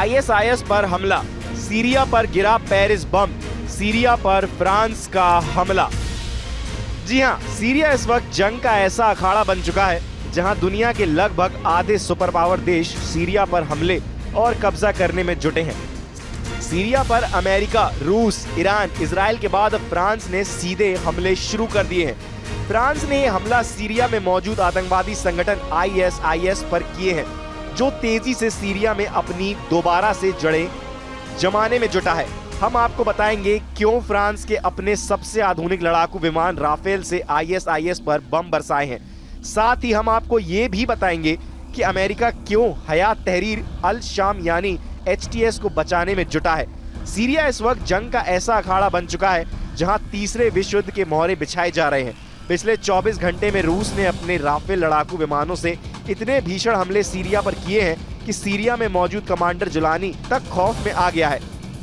ISIS पर हमला, Syria पर गिरा पेरिस बम, सीरिया पर फ्रांस का हमला। जी हां, सीरिया इस वक्त जंग का ऐसा अखाड़ा बन चुका है जहां दुनिया के लगभग आधे सुपर पावर देश सीरिया पर हमले और कब्जा करने में जुटे हैं। सीरिया पर अमेरिका, रूस, ईरान, इजराइल के बाद अब फ्रांस ने सीधे हमले शुरू कर दिए हैं। फ्रांस ने हमला सीरिया में मौजूद आतंकवादी संगठन आईएसआईएस पर किए हैं, जो तेजी से सीरिया में अपनी दोबारा से जड़ें जमाने में जुटा है। हम आपको बताएंगे क्यों फ्रांस के अपने सबसे आधुनिक लड़ाकू विमान राफेल से आईएसआईएस पर बम बरसाए हैं। साथ ही हम आपको ये भी बताएंगे कि अमेरिका क्यों हयात तहरीर अल शाम यानी एचटीएस को बचाने में जुटा है। सीरिया इस वक्त जंग का ऐसा अखाड़ा बन चुका है जहां तीसरे विश्व युद्ध के मोहरे बिछाए जा रहे हैं। पिछले 24 घंटे में रूस ने अपने राफेल लड़ाकू विमानों से इतने भीषण हमले सीरिया पर किए हैं कि सीरिया में मौजूद कमांडर जुलानी तक खौफ में आ गया है।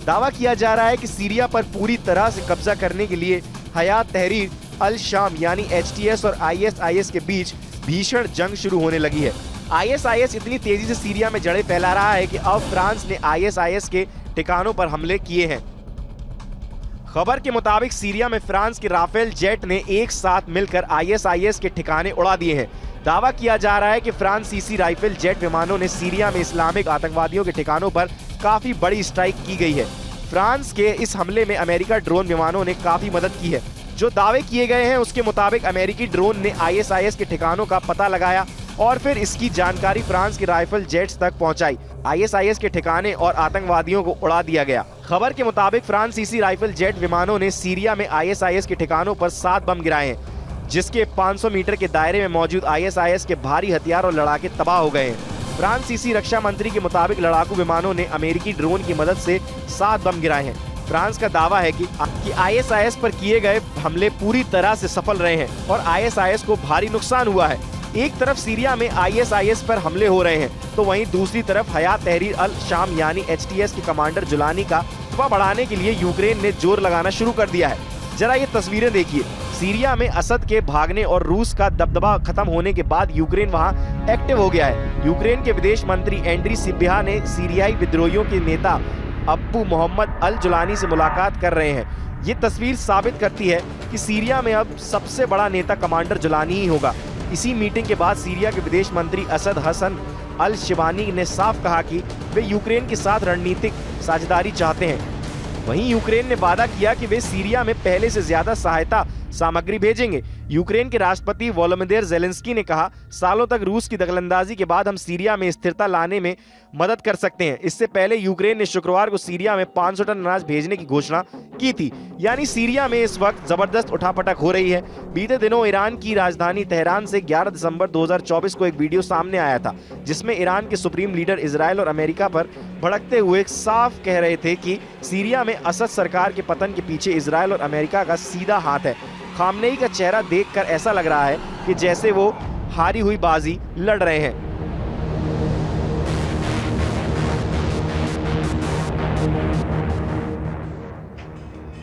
दावा किया जा रहा है कि सीरिया पर पूरी तरह से कब्जा करने के लिए हयात तहरीर अल शाम यानी एचटीएस और आईएसआईएस के बीच भीषण जंग शुरू होने लगी है। आईएसआईएस इतनी तेजी से सीरिया में जड़ें फैला रहा है कि अब फ्रांस ने आईएसआईएस के ठिकानों पर हमले किए हैं। खबर के मुताबिक सीरिया में फ्रांस के राफेल जेट ने एक साथ मिलकर आईएसआईएस के ठिकाने उड़ा दिए हैं। दावा किया जा रहा है कि फ्रांसीसी राइफल जेट विमानों ने सीरिया में इस्लामिक आतंकवादियों के ठिकानों पर काफी बड़ी स्ट्राइक की गई है। फ्रांस के इस हमले में अमेरिका ड्रोन विमानों ने काफी मदद की है। जो दावे किए गए हैं उसके मुताबिक अमेरिकी ड्रोन ने आईएसआईएस के ठिकानों का पता लगाया और फिर इसकी जानकारी फ्रांस के राइफल जेट्स तक पहुंचाई। आईएसआईएस के ठिकाने और आतंकवादियों को उड़ा दिया गया। खबर के मुताबिक फ्रांसीसी राइफल जेट विमानों ने सीरिया में आईएसआईएस के ठिकानों पर 7 बम गिराए हैं, जिसके 500 मीटर के दायरे में मौजूद आईएसआईएस के भारी हथियार और लड़ाके तबाह हो गए हैं। फ्रांसीसी रक्षा मंत्री के मुताबिक लड़ाकू विमानों ने अमेरिकी ड्रोन की मदद से 7 बम गिराए हैं। फ्रांस का दावा है कि आईएसआईएस पर किए गए हमले पूरी तरह से सफल रहे हैं और आईएसआईएस को भारी नुकसान हुआ है। एक तरफ सीरिया में आईएसआईएस पर हमले हो रहे हैं तो वहीं दूसरी तरफ हयात तहरीर अल शाम यानी एचटीएस के कमांडर जुलानी का दबाव बढ़ाने के लिए यूक्रेन ने जोर लगाना शुरू कर दिया है। जरा ये तस्वीरें देखिए। सीरिया में असद के भागने और रूस का दबदबा खत्म होने के बाद यूक्रेन वहां एक्टिव हो गया है। यूक्रेन के विदेश मंत्री एंड्री सिबिहा ने सीरियाई विद्रोहियों के नेता अब्बू मोहम्मद अल जुलानी से मुलाकात कर रहे हैं। ये तस्वीर साबित करती है कि सीरिया में अब सबसे बड़ा नेता कमांडर जुलानी ही होगा। इसी मीटिंग के बाद सीरिया के विदेश मंत्री असद हसन अल शिबानी ने साफ कहा कि वे यूक्रेन के साथ रणनीतिक साझेदारी चाहते हैं। वहीं यूक्रेन ने वादा किया कि वे सीरिया में पहले से ज्यादा सहायता सामग्री भेजेंगे। यूक्रेन के राष्ट्रपति वोलोदिमीर ज़ेलेंस्की ने कहा, सालों तक रूस की दखलंदाजी के बाद हम सीरिया में स्थिरता लाने में मदद कर सकते हैं। इससे पहले यूक्रेन ने शुक्रवार को सीरिया में 500 टन अनाज भेजने की घोषणा की थी। यानी सीरिया में इस वक्त जबरदस्त उठापटक हो रही है। बीते दिनों ईरान की राजधानी तेहरान से 11 दिसंबर 2024 को एक वीडियो सामने आया था, जिसमें ईरान के सुप्रीम लीडर इजराइल और अमेरिका पर भड़कते हुए साफ कह रहे थे कि सीरिया में असद सरकार के पतन के पीछे इजराइल और अमेरिका का सीधा हाथ है। खामनेई का चेहरा देखकर ऐसा लग रहा है कि जैसे वो हारी हुई बाजी लड़ रहे हैं।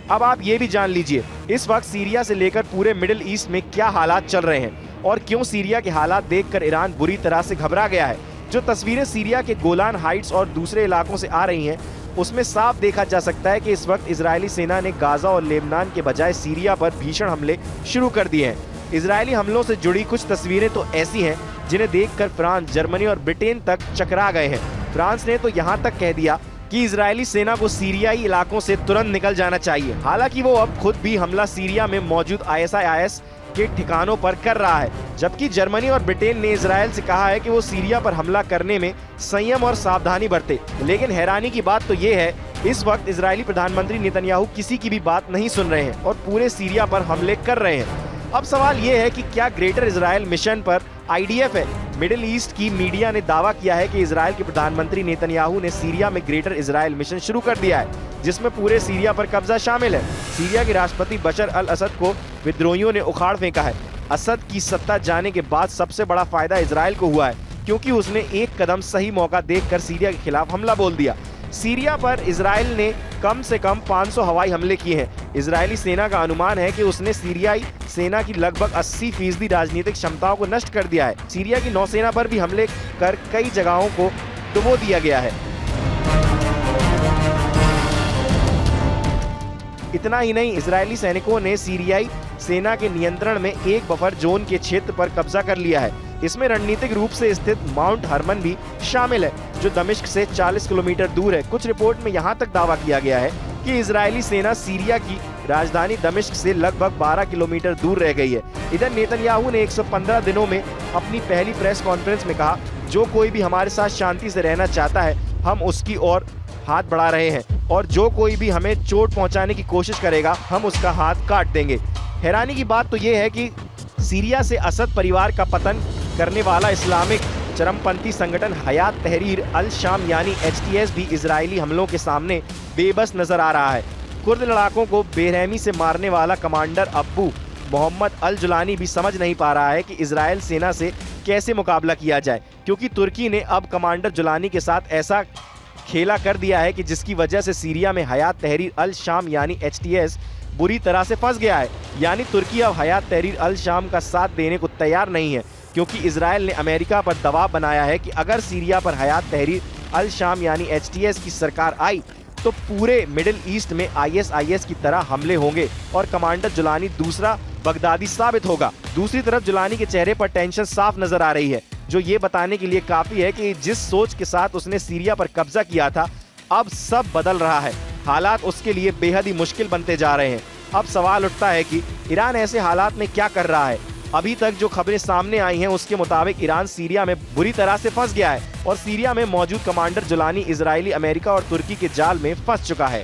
अब आप ये भी जान लीजिए इस वक्त सीरिया से लेकर पूरे मिडिल ईस्ट में क्या हालात चल रहे हैं और क्यों सीरिया के हालात देखकर ईरान बुरी तरह से घबरा गया है। जो तस्वीरें सीरिया के गोलान हाइट्स और दूसरे इलाकों से आ रही हैं, उसमें साफ देखा जा सकता है कि इस वक्त इजरायली सेना ने गाजा और लेबनान के बजाय सीरिया पर भीषण हमले शुरू कर दिए हैं। इजरायली हमलों से जुड़ी कुछ तस्वीरें तो ऐसी हैं जिन्हें देखकर फ्रांस, जर्मनी और ब्रिटेन तक चकरा गए हैं। फ्रांस ने तो यहाँ तक कह दिया कि इजरायली सेना को सीरियाई इलाकों से तुरंत निकल जाना चाहिए। हालांकि वो अब खुद भी हमला सीरिया में मौजूद आईएसआईएस के ठिकानों पर कर रहा है, जबकि जर्मनी और ब्रिटेन ने इजराइल से कहा है कि वो सीरिया पर हमला करने में संयम और सावधानी बरते। लेकिन हैरानी की बात तो ये है, इस वक्त इजरायली प्रधानमंत्री नेतन्याहू किसी की भी बात नहीं सुन रहे हैं और पूरे सीरिया पर हमले कर रहे हैं। अब सवाल ये है कि क्या ग्रेटर इजराइल मिशन पर आईडीएफ है? मिडिल ईस्ट की मीडिया ने दावा किया है कि इजराइल के प्रधानमंत्री नेतन्याहू ने सीरिया में ग्रेटर इजराइल मिशन शुरू कर दिया है, जिसमें पूरे सीरिया पर कब्जा शामिल है। सीरिया के राष्ट्रपति बशर अल असद को विद्रोहियों ने उखाड़ फेंका है। असद की सत्ता जाने के बाद सबसे बड़ा फायदा इजराइल को हुआ है, क्योंकि उसने एक कदम सही मौका देखकर सीरिया के खिलाफ हमला बोल दिया। सीरिया पर इजराइल ने कम से कम 500 हवाई हमले किए हैं। इजरायली सेना का अनुमान है कि उसने सीरियाई सेना की लगभग 80% राजनीतिक क्षमताओं को नष्ट कर दिया है। सीरिया की नौसेना पर भी हमले कर कई जगहों को डुबो दिया गया है। इतना ही नहीं, इजरायली सैनिकों ने सीरियाई सेना के नियंत्रण में एक बफर जोन के क्षेत्र पर कब्जा कर लिया है। इसमें रणनीतिक रूप से स्थित माउंट हरमन भी शामिल है, जो दमिश्क से 40 किलोमीटर दूर है। कुछ रिपोर्ट में यहाँ तक दावा किया गया है कि इजरायली सेना सीरिया की राजधानी दमिश्क से लगभग 12 किलोमीटर दूर रह गई है। इधर नेतन्याहू ने 115 दिनों में अपनी पहली प्रेस कॉन्फ्रेंस में कहा, जो कोई भी हमारे साथ शांति से रहना चाहता है, हम उसकी ओर हाथ बढ़ा रहे हैं, और जो कोई भी हमें चोट पहुंचाने की कोशिश करेगा, हम उसका हाथ काट देंगे। हैरानी की बात तो ये है कि सीरिया से असद परिवार का पतन करने वाला इस्लामिक चरमपंथी संगठन हयात तहरीर अल शाम यानी HTS भी इजरायली हमलों के सामने बेबस नजर आ रहा है। कुर्द लड़ाकों को बेरहमी से मारने वाला कमांडर अब्बू मोहम्मद अल जुलानी भी समझ नहीं पा रहा है कि इजरायल सेना से कैसे मुकाबला किया जाए, क्योंकि तुर्की ने अब कमांडर जुलानी के साथ ऐसा खेला कर दिया है कि जिसकी वजह से सीरिया में हयात तहरीर अल शाम यानी HTS बुरी तरह से फंस गया है। यानी तुर्की अब हयात तहरीर अल शाम का साथ देने को तैयार नहीं है, क्योंकि इजरायल ने अमेरिका पर दबाव बनाया है कि अगर सीरिया पर हयात तहरीर अल शाम यानी HTS की सरकार आई तो पूरे मिडिल ईस्ट में ISIS की तरह हमले होंगे और कमांडर जुलानी दूसरा बगदादी साबित होगा। दूसरी तरफ जुलानी के चेहरे पर टेंशन साफ नजर आ रही है, जो ये बताने के लिए काफी है कि जिस सोच के साथ उसने सीरिया पर कब्जा किया था, अब सब बदल रहा है। हालात उसके लिए बेहद ही मुश्किल बनते जा रहे हैं। अब सवाल उठता है कि ईरान ऐसे हालात में क्या कर रहा है। अभी तक जो खबरें सामने आई हैं उसके मुताबिक ईरान सीरिया में बुरी तरह से फंस गया है और सीरिया में मौजूद कमांडर जुलानी इजरायली, अमेरिका और तुर्की के जाल में फंस चुका है।